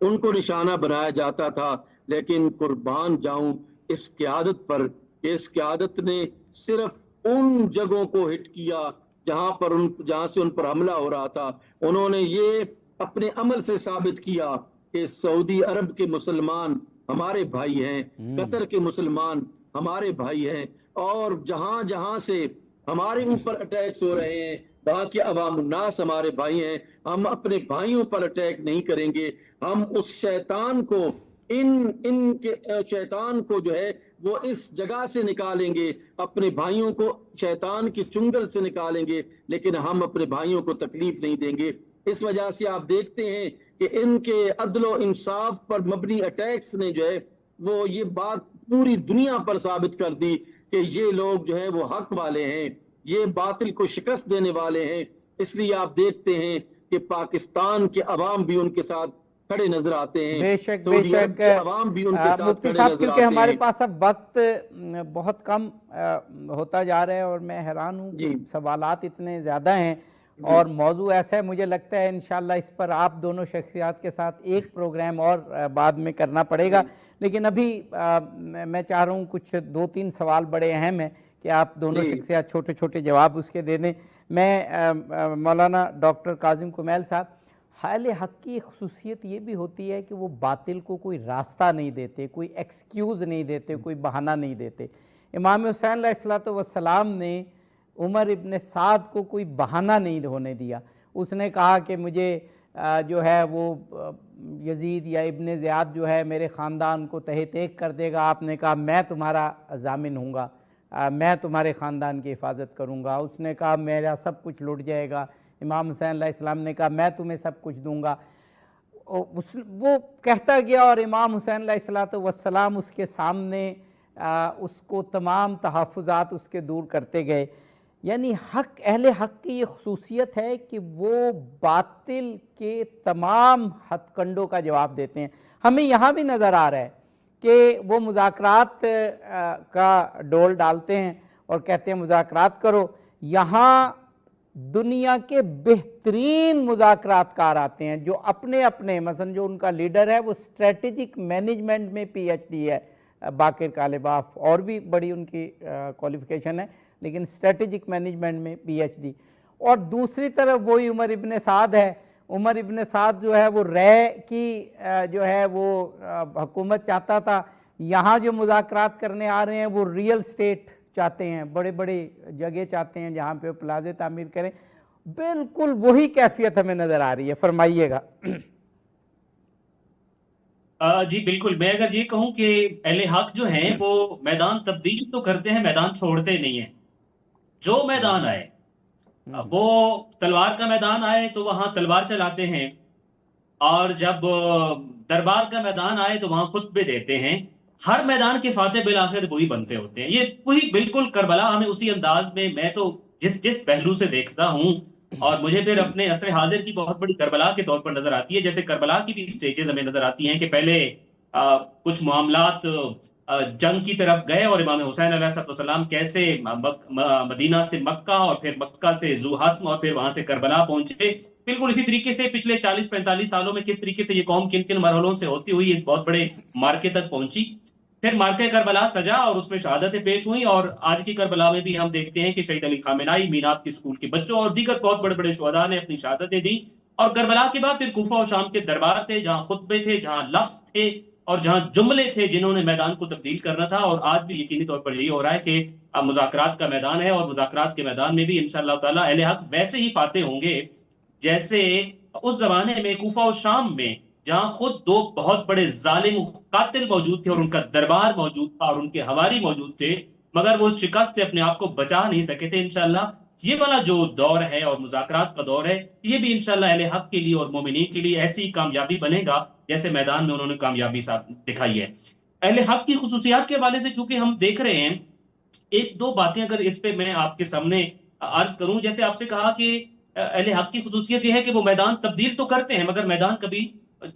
ان کو نشانہ بنایا جاتا تھا. لیکن قربان جاؤں اس قیادت پر، اس قیادت نے صرف ان جگہوں کو ہٹ کیا جہاں سے ان پر حملہ ہو رہا تھا. انہوں نے یہ اپنے عمل سے ثابت کیا کہ سعودی عرب کے مسلمان ہمارے بھائی ہیں، قطر کے مسلمان ہمارے بھائی ہیں، اور جہاں جہاں سے ہمارے اوپر اٹیکس ہو رہے ہیں وہاں کے عوام الناس ہمارے بھائی ہیں، ہم اپنے بھائیوں پر اٹیک نہیں کریں گے، ہم اس شیطان کو ان کے شیطان کو جو ہے وہ اس جگہ سے نکالیں گے، اپنے بھائیوں کو شیطان کی چنگل سے نکالیں گے، لیکن ہم اپنے بھائیوں کو تکلیف نہیں دیں گے۔ اس وجہ سے آپ دیکھتے ہیں کہ ان کے عدل و انصاف پر مبنی اٹیکس نے جو ہے وہ یہ بات پوری دنیا پر ثابت کر دی کہ یہ لوگ جو ہے وہ حق والے ہیں، یہ باطل کو شکست دینے والے ہیں۔ اس لیے آپ دیکھتے ہیں کہ پاکستان کے عوام بھی ان کے ساتھ کھڑے نظر آتے ہیں، بے شک بے سعودی عرب شک۔ کے عوام بھی ان کے ساتھ مفتی کھڑے صاحب نظر کیونکہ آتے ہمارے ہیں۔ پاس اب وقت بہت کم ہوتا جا رہا ہے اور میں حیران ہوں کہ جی سوالات اتنے زیادہ ہیں جی اور موضوع ایسا ہے، مجھے لگتا ہے انشاءاللہ اس پر آپ دونوں شخصیات کے ساتھ ایک پروگرام اور بعد میں کرنا پڑے گا، لیکن ابھی میں چاہ رہا ہوں کچھ 2-3 سوال بڑے اہم ہیں کہ آپ دونوں جی شخصیات چھوٹے چھوٹے جواب اس کے دے دیں۔ میں مولانا ڈاکٹر کاظم کمیل صاحب، اہل حق کی خصوصیت یہ بھی ہوتی ہے کہ وہ باطل کو کوئی راستہ نہیں دیتے، کوئی ایکسکیوز نہیں دیتے، کوئی بہانہ نہیں دیتے۔ امام حسین علیہ السلام نے عمر ابن سعد کو کوئی بہانہ نہیں ہونے دیا، اس نے کہا کہ مجھے جو ہے وہ یزید یا ابن زیاد جو ہے میرے خاندان کو تہہ تیک کر دے گا، آپ نے کہا میں تمہارا ضامن ہوں گا، میں تمہارے خاندان کی حفاظت کروں گا۔ اس نے کہا میرا سب کچھ لٹ جائے گا، امام حسین علیہ السلام نے کہا میں تمہیں سب کچھ دوں گا۔ وہ کہتا گیا اور امام حسین علیہ السلام اس کے سامنے اس کو تمام تحفظات اس کے دور کرتے گئے۔ یعنی اہل حق کی یہ خصوصیت ہے کہ وہ باطل کے تمام ہتھ کنڈوں کا جواب دیتے ہیں۔ ہمیں یہاں بھی نظر آ رہا ہے کہ وہ مذاکرات کا ڈول ڈالتے ہیں اور کہتے ہیں مذاکرات کرو، یہاں دنیا کے بہترین مذاکرات کار آتے ہیں جو اپنے مثلا جو ان کا لیڈر ہے وہ اسٹریٹجک مینجمنٹ میں پی ایچ ڈی ہے، باقر کالباف، اور بھی بڑی ان کی کوالیفیکیشن ہے لیکن اسٹریٹجک مینجمنٹ میں پی ایچ ڈی۔ اور دوسری طرف وہی عمر ابن سعد ہے، عمر ابن سعد جو ہے وہ رے کی جو ہے وہ حکومت چاہتا تھا، یہاں جو مذاکرات کرنے آ رہے ہیں وہ ریئل اسٹیٹ چاہتے ہیں، بڑے بڑے جگہ چاہتے ہیں جہاں پہ پلازے تعمیر کریں۔ بالکل وہی کیفیت ہمیں نظر آ رہی ہے، فرمائیے گا۔ جی بالکل، میں اگر یہ کہوں کہ اہل حق جو ہیں وہ میدان تبدیل تو کرتے ہیں، میدان چھوڑتے نہیں ہیں۔ جو میدان آئے، وہ تلوار کا میدان آئے تو وہاں تلوار چلاتے ہیں، اور جب دربار کا میدان آئے تو وہاں خطبے دیتے ہیں۔ ہر میدان کے فاتح بالآخر وہی بنتے ہوتے ہیں۔ یہ وہی بالکل کربلا ہمیں اسی انداز میں تو جس پہلو سے دیکھتا ہوں، اور مجھے پھر اپنے عصر حاضر کی بہت بڑی کربلا کے طور پر نظر آتی ہے۔ جیسے کربلا کی بھی سٹیجز ہمیں نظر آتی ہیں کہ پہلے کچھ معاملات جنگ کی طرف گئے، اور امام حسین علیہ السلام کیسے مدینہ سے مکہ اور پھر مکہ سے ذو حسم اور پھر وہاں سے کربلا پہنچے۔ بالکل اسی طریقے سے پچھلے 40-45 سالوں میں کس طریقے سے یہ قوم کن کن مرحلوں سے ہوتی ہوئی اس بہت بڑے مارکے تک پہنچی۔ پھر مارکے کربلا سجا اور اس میں شہادتیں پیش ہوئیں، اور آج کی کربلا میں بھی ہم دیکھتے ہیں کہ شہید علی خامنائی، میناب کے اسکول کے بچوں اور دیگر بہت بڑے بڑے شہداء نے اپنی شہادتیں دیں۔ اور کربلا کے بعد پھر کوفہ و شام کے دربار تھے جہاں خطبے تھے، جہاں لفظ تھے اور جہاں جملے تھے جنہوں نے میدان کو تبدیل کرنا تھا۔ اور آج بھی یقینی طور پر یہی ہو رہا ہے کہ مذاکرات کا میدان ہے، اور مذاکرات کے میدان میں بھی انشاءاللہ تعالی اہل حق ویسے ہی فاتح ہوں گے جیسے اس زمانے میں کوفہ و شام میں، جہاں خود دو بہت بڑے ظالم قاتل موجود تھے اور ان کا دربار موجود تھا اور ان کے حواری موجود تھے، مگر وہ شکست سے اپنے آپ کو بچا نہیں سکے تھے۔ انشاءاللہ یہ والا جو دور ہے اور مذاکرات کا دور ہے، یہ بھی انشاءاللہ اہل حق کے لیے اور مومنین کے لیے ایسی کامیابی بنے گا جیسے میدان میں انہوں نے کامیابی دکھائی ہے۔ اہل حق کی خصوصیات کے حوالے سے چونکہ ہم دیکھ رہے ہیں، ایک دو باتیں اگر اس پہ میں آپ کے سامنے عرض کروں، جیسے آپ سے کہا کہ اہل حق کی خصوصیت یہ ہے کہ وہ میدان تبدیل تو کرتے ہیں مگر میدان کبھی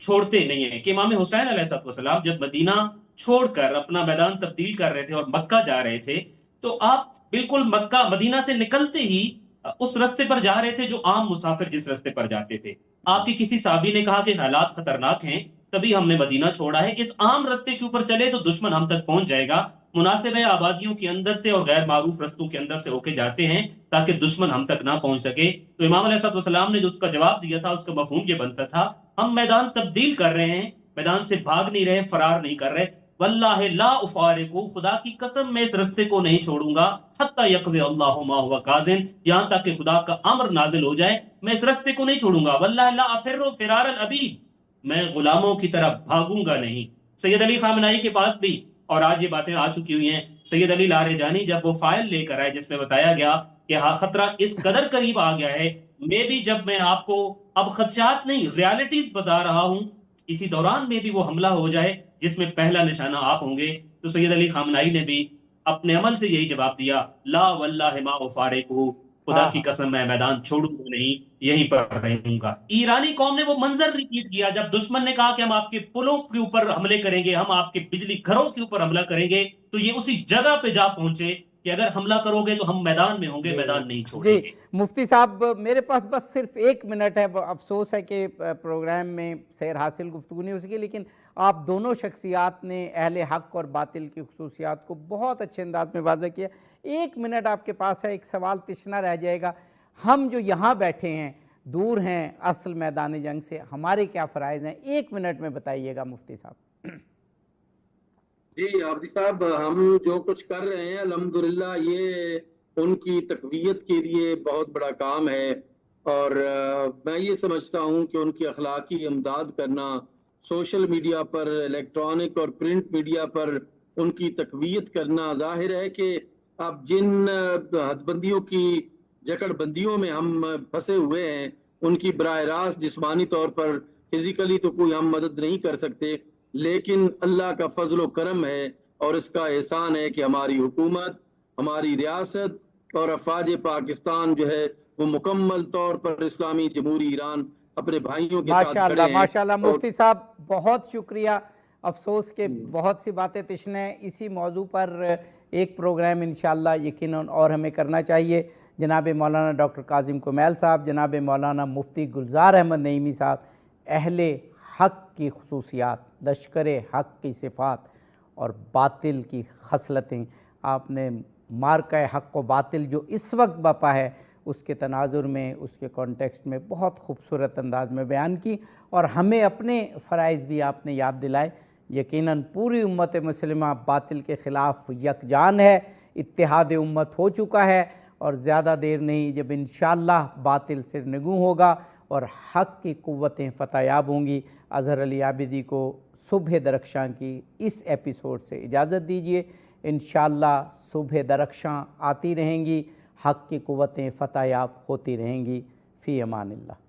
چھوڑتے نہیں ہیں۔ کہ امام حسین علیہ السلام جب مدینہ چھوڑ کر اپنا میدان تبدیل کر رہے تھے اور مکہ جا رہے تھے، تو آپ بالکل مدینہ سے نکلتے ہی اس رستے پر جا رہے تھے جو عام مسافر جس رستے پر جاتے تھے۔ آپ کی کسی صحابی نے کہا کہ حالات خطرناک ہیں، تبھی ہم نے مدینہ چھوڑا ہے، اس عام رستے کے اوپر چلے تو دشمن ہم تک پہنچ جائے گا، مناسب ہے آبادیوں کے اندر سے اور غیر معروف رستوں کے اندر سے ہو کے جاتے ہیں تاکہ دشمن ہم تک نہ پہنچ سکے۔ تو امام علیہ السلام نے جو اس کا جواب دیا تھا، اس کا مفہوم یہ بنتا تھا، ہم میدان تبدیل کر رہے ہیں، میدان سے بھاگ نہیں رہے، فرار نہیں کر رہے، واللہ لا افارقو، خدا کی قسم میں اس رستے کو نہیں چھوڑوں گا، حتی یقضی اللہ ما ہوا کاظم، یہاں تک کہ خدا کا امر نازل ہو جائے، میں اس رستے کو نہیں چھوڑوں گا۔ واللہ لا افر فرار العبید، میں غلاموں کی طرح بھاگوں گا نہیں۔ سید علی خامنائی کے پاس بھی، اور آج یہ باتیں آ چکی ہوئی ہیں، سید علی لاریجانی جب وہ فائل لے کر آئے جس میں بتایا گیا کہ ہاں خطرہ اس قدر قریب آ گیا ہے، میں بھی جب میں آپ کو اب خدشات نہیں ریالٹیز بتا رہا ہوں، اسی دوران میں بھی وہ حملہ ہو جائے جس میں پہلا نشانہ آپ ہوں گے، تو سید علی خامنائی نے بھی اپنے عمل سے یہی جواب دیا، لا واللہ ما افارقہ، خدا ہاں کی ہاں قسم میں میدان چھوڑوں گا نہیں، یہیں پر رہوں گا۔ ایرانی قوم نے وہ منظر ریپیٹ کیا جب دشمن نے کہا کہ ہم آپ کے پلوں کے اوپر حملے کریں گے، ہم آپ کے بجلی گھروں کے اوپر حملہ کریں گے، تو یہ اسی جگہ پہ جا پہنچے کہ اگر حملہ کرو گے تو ہم میدان میں ہوں گے، جی میدان نہیں چھوڑیں جی گے۔ مفتی صاحب، میرے پاس بس صرف 1 منٹ ہے، افسوس ہے کہ پروگرام میں سیر حاصل گفتگو نہیں ہو سکی، لیکن آپ دونوں شخصیات نے اہل حق اور باطل کی خصوصیات کو بہت اچھے انداز میں واضح کیا۔ 1 منٹ آپ کے پاس ہے، ایک سوال تشنا رہ جائے گا، ہم جو یہاں بیٹھے ہیں دور ہیں اصل میدان جنگ سے، ہمارے کیا فرائض ہیں؟ 1 منٹ میں بتائیے گا مفتی صاحب۔ جی عابدی صاحب، ہم جو کچھ کر رہے ہیں الحمدللہ یہ ان کی تقویت کے لیے بہت بڑا کام ہے، اور میں یہ سمجھتا ہوں کہ ان کی اخلاقی امداد کرنا، سوشل میڈیا پر، الیکٹرانک اور پرنٹ میڈیا پر ان کی تقویت کرنا، ظاہر ہے کہ اب جن حد بندیوں کی جکڑ بندیوں میں ہم پھنسے ہوئے ہیں، ان کی براہ راست جسمانی طور پر فزیکلی تو کوئی ہم مدد نہیں کر سکتے، لیکن اللہ کا فضل و کرم ہے اور اس کا احسان ہے کہ ہماری حکومت، ہماری ریاست اور افواج پاکستان جو ہے وہ مکمل طور پر اسلامی جمہوری ایران اپنے بھائیوں کے ساتھ ماشاءاللہ کھڑے ہیں۔ ماشاءاللہ اور مفتی صاحب بہت شکریہ، افسوس کہ بہت سی باتیں تشنے ہیں، اسی موضوع پر ایک پروگرام انشاءاللہ یقیناً اور ہمیں کرنا چاہیے۔ جناب مولانا ڈاکٹر کاظم کمیل صاحب، جناب مولانا مفتی گلزار احمد نعیمی صاحب، اہل حق کی خصوصیات، لشکر حق کی صفات اور باطل کی خصلتیں، آپ نے مارکہ حق و باطل جو اس وقت بپا ہے اس کے تناظر میں، اس کے کانٹیکسٹ میں بہت خوبصورت انداز میں بیان کی، اور ہمیں اپنے فرائض بھی آپ نے یاد دلائے۔ یقیناً پوری امت مسلمہ باطل کے خلاف یکجان ہے، اتحاد امت ہو چکا ہے، اور زیادہ دیر نہیں جب انشاءاللہ باطل سے نگوں ہوگا اور حق کی قوتیں فتح یاب ہوں گی۔ اظہر علی عابدی کو صبح درخشاں کی اس ایپیسوڈ سے اجازت دیجیے، انشاءاللہ صبح درخشاں آتی رہیں گی، حق کی قوتیں فتح یاب ہوتی رہیں گی۔ فی امان اللہ۔